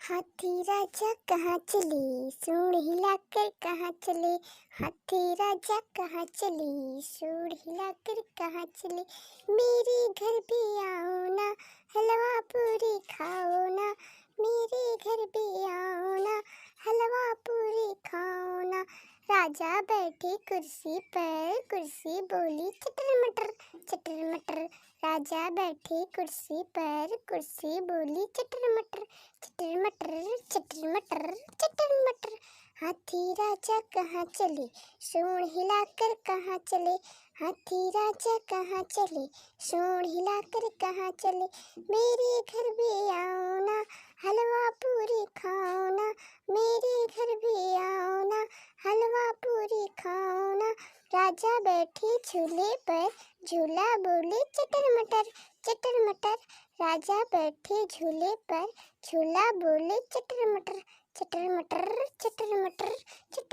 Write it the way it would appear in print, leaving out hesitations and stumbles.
हाथी राजा कहाँ चले, सूंड हिलाकर कहाँ चले। हाथी राजा कहाँ चले, सूंड हिलाकर कहाँ चले। मेरे घर भी आओ ना, हलवा पूरी खाओ ना। मेरे घर भी आओ ना, हलवा पूरी खाओ ना। राजा बैठे कुर्सी पर, कुर्सी बोली चटर मटर चटर मटर। राजा बैठे कुर्सी पर, कुर्सी बोली चटर मटर चटर मटर चटर मटर। हाथी राजा कहाँ चले, सूंड हिलाकर कहाँ चले। हाथी राजा कहाँ चले, सूंड हिलाकर कहाँ चले। मेरे घर भी आओ ना, हलवा पूरी खाओ ना। मेरे घर भी आओ ना, हलवा पूरी खाओ ना। राजा बैठे झूले पर, झूला बोले चटर मटर चटर मटर। राजा बैठे झूले पर, झूला बोले चटर मटर चटर मटर चटर मटर चटर